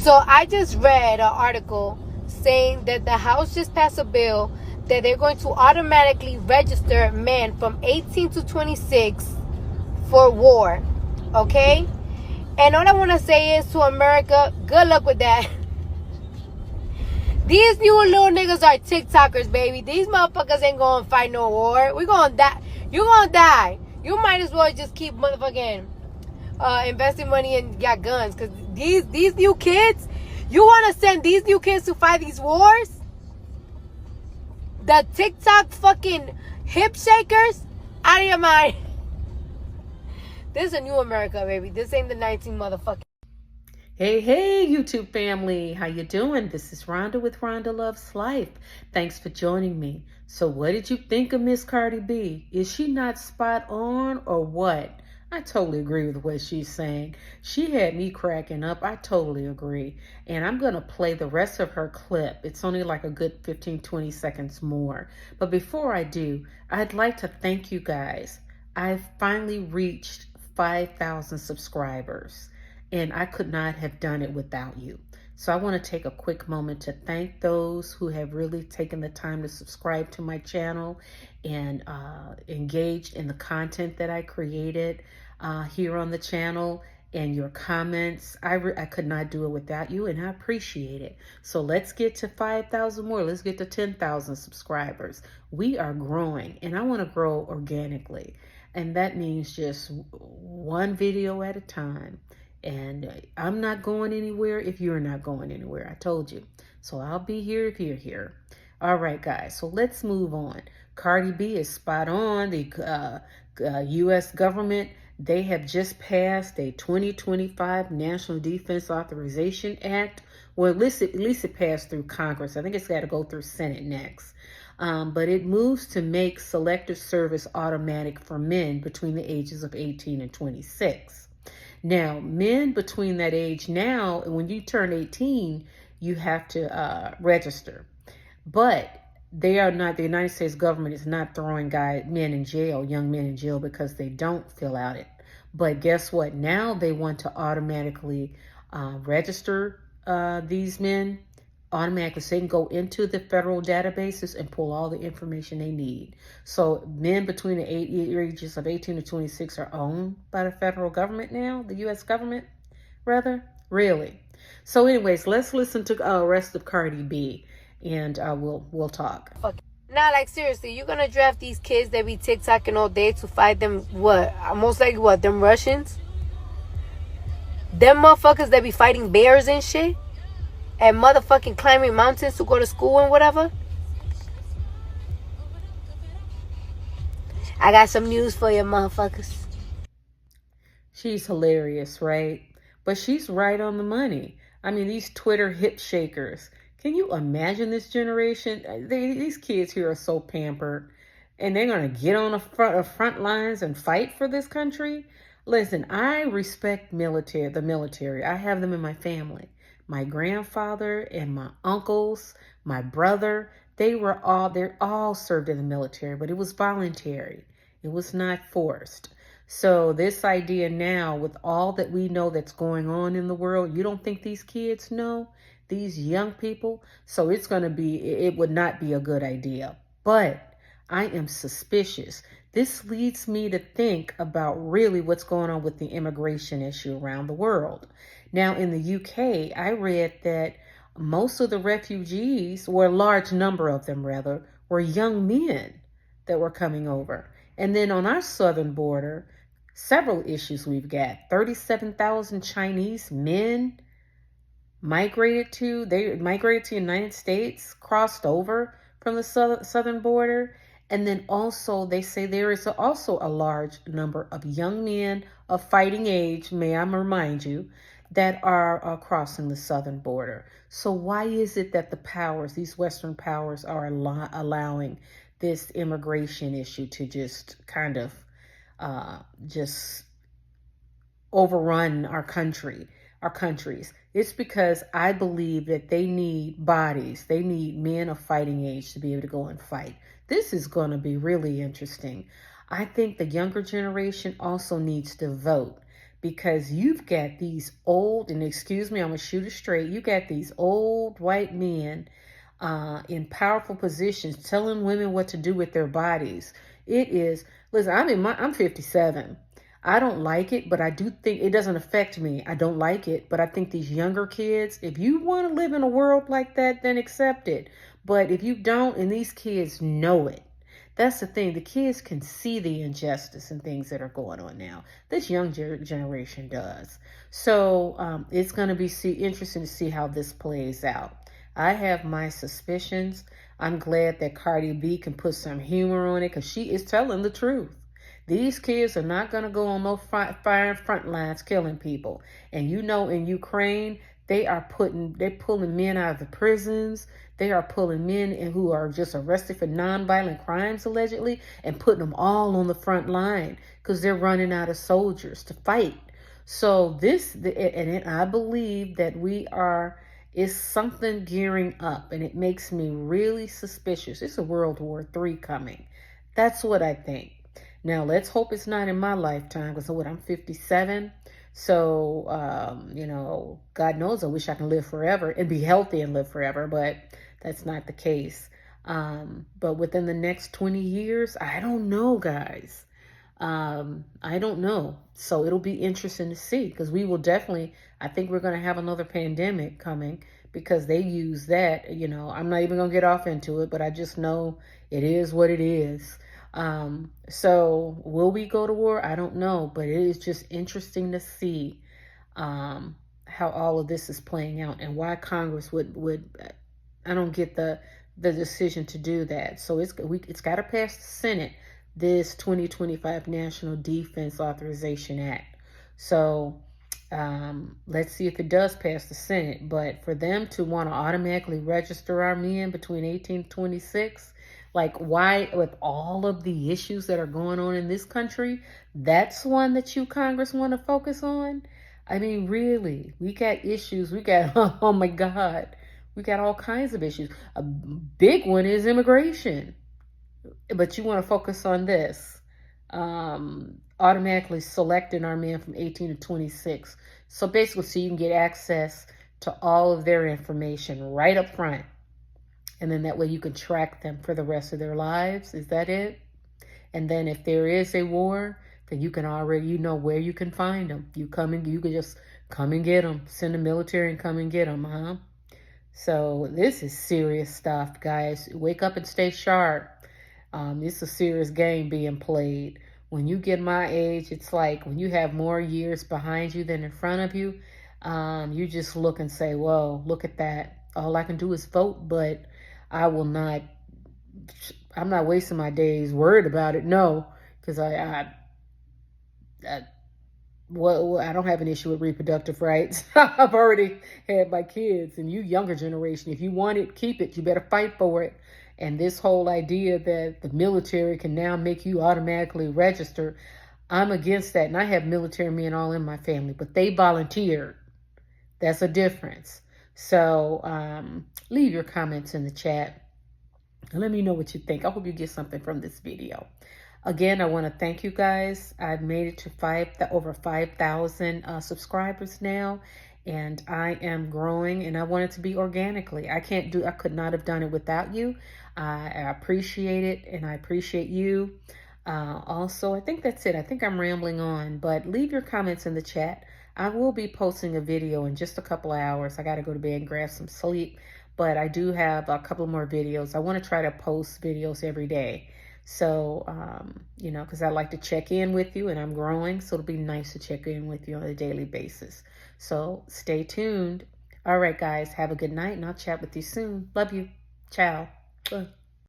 So I just read an article saying that the House just passed a bill that they're going to automatically register men from 18 to 26 for war. Okay? And all I want to say is to America, good luck with that. These new little niggas are TikTokers, baby. These motherfuckers ain't gonna fight no war. We gonna die. You gonna die. You might as well just keep motherfucking investing money in your guns. Because these new kids, you want to send these new kids to fight these wars? The TikTok fucking hip shakers? Out of your mind. This is a new America, baby. This ain't the 19 motherfucking. Hey, YouTube family. How you doing? This is Rhonda with Rhonda Loves Life. Thanks for joining me. So what did you think of Miss Cardi B? Is she not spot on or what? I totally agree with what she's saying. She had me cracking up. I totally agree. And I'm going to play the rest of her clip. It's only like a good 15-20 seconds more. But before I do, I'd like to thank you guys. I've finally reached 5,000 subscribers. And I could not have done it without you. So I want to take a quick moment to thank those who have really taken the time to subscribe to my channel and engaged in the content that I created here on the channel and your comments. I could not do it without you, and I appreciate it. So let's get to 5,000 more. Let's get to 10,000 subscribers. We are growing, and I want to grow organically. And that means just one video at a time. And I'm not going anywhere if you're not going anywhere. I told you. So I'll be here if you're here. All right, guys. So let's move on. Cardi B is spot on. The U.S. government, they have just passed a 2025 National Defense Authorization Act. Well, at least it passed through Congress. I think it's got to go through Senate next. But it moves to make selective service automatic for men between the ages of 18 and 26. Now, men between that age now, when you turn 18, you have to register. But they are not, the United States government is not throwing men in jail, young men in jail, because they don't fill out it. But guess what? Now they want to automatically register these men automatically, so they can go into the federal databases and pull all the information they need. So men between the ages of 18 to 26 are owned by the federal government now, the U.S. government, rather? Really? So anyways, let's listen to the rest of Cardi B, and we'll talk. Nah, like seriously, you gonna draft these kids that be TikToking all day to fight them, what? Most likely what, them Russians? Them motherfuckers that be fighting bears and shit? And motherfucking climbing mountains to go to school and whatever? I got some news for you, motherfuckers. She's hilarious, right? But she's right on the money. I mean, these Twitter hip shakers. Can you imagine this generation? These kids here are so pampered. And they're going to get on the front lines and fight for this country? Listen, I respect the military. I have them in my family. My grandfather and my uncles, my brother, they're all served in the military, but it was voluntary. It was not forced. So this idea now, with all that we know that's going on in the world, you don't think these kids know? These young people? So it would not be a good idea. But I am suspicious. This leads me to think about really what's going on with the immigration issue around the world. Now, in the UK, I read that most of the refugees, or a large number of them rather, were young men that were coming over. And then on our southern border, several issues we've got. 37,000 Chinese men migrated to the United States, crossed over from the southern border. And then also they say there is also a large number of young men of fighting age, may I remind you, that are crossing the southern border. So why is it that these Western powers are allowing this immigration issue to just kind of just overrun our countries? It's because I believe that they need bodies. They need men of fighting age to be able to go and fight. This is going to be really interesting. I think the younger generation also needs to vote, because you've got these old, and excuse me, I'm going to shoot it straight. You got these old white men in powerful positions telling women what to do with their bodies. It is, listen, I'm 57. I don't like it, but I do think it doesn't affect me. I don't like it, but I think these younger kids, if you want to live in a world like that, then accept it. But if you don't, and these kids know it, that's the thing. The kids can see the injustice and things that are going on now. This young generation does. So it's going to be interesting to see how this plays out. I have my suspicions. I'm glad that Cardi B can put some humor on it because she is telling the truth. These kids are not going to go on no fire front lines killing people. And you know, in Ukraine, they're pulling men out of the prisons. They are pulling men who are just arrested for nonviolent crimes, allegedly, and putting them all on the front line because they're running out of soldiers to fight. So I believe that is something gearing up, and it makes me really suspicious. It's a World War III coming. That's what I think. Now, let's hope it's not in my lifetime, because I'm 57. So, God knows I wish I can live forever and be healthy and live forever, but that's not the case. But within the next 20 years, I don't know, guys. I don't know. So it'll be interesting to see, because I think we're going to have another pandemic coming, because they use that, I'm not even going to get off into it, but I just know it is what it is. So will we go to war? I don't know, but it is just interesting to see how all of this is playing out, and why Congress would I don't get the decision to do that. So it's got to pass the Senate, this 2025 National Defense Authorization Act. So let's see if it does pass the Senate. But for them to want to automatically register our men between 18 and 26, like, why, with all of the issues that are going on in this country, that's one that you, Congress, want to focus on? I mean, really, we got issues. We got, oh my God, we got all kinds of issues. A big one is immigration. But you want to focus on this, automatically selecting our men from 18 to 26. So basically, so you can get access to all of their information right up front. And then that way you can track them for the rest of their lives. Is that it? And then if there is a war, then you can already, where you can find them. You can just come and get them. Send the military and come and get them, huh? So this is serious stuff, guys. Wake up and stay sharp. It's a serious game being played. When you get my age, it's like when you have more years behind you than in front of you, you just look and say, whoa, look at that. All I can do is vote, but I'm not wasting my days worried about it. No, because I don't have an issue with reproductive rights. I've already had my kids, and you younger generation, if you want it, keep it. You better fight for it. And this whole idea that the military can now make you automatically register, I'm against that. And I have military men all in my family, but they volunteered. That's a difference. So leave your comments in the chat and let me know what you think. I hope you get something from this video. Again, I want to thank you guys. I've made it to over 5,000 subscribers now, and I am growing, and I want it to be organically. I could not have done it without you. I appreciate it, and I appreciate you. Also, I think that's it. I think I'm rambling on, but leave your comments in the chat. I will be posting a video in just a couple of hours. I got to go to bed and grab some sleep, but I do have a couple more videos. I want to try to post videos every day. So, because I like to check in with you, and I'm growing, so it'll be nice to check in with you on a daily basis. So stay tuned. All right, guys, have a good night, and I'll chat with you soon. Love you. Ciao.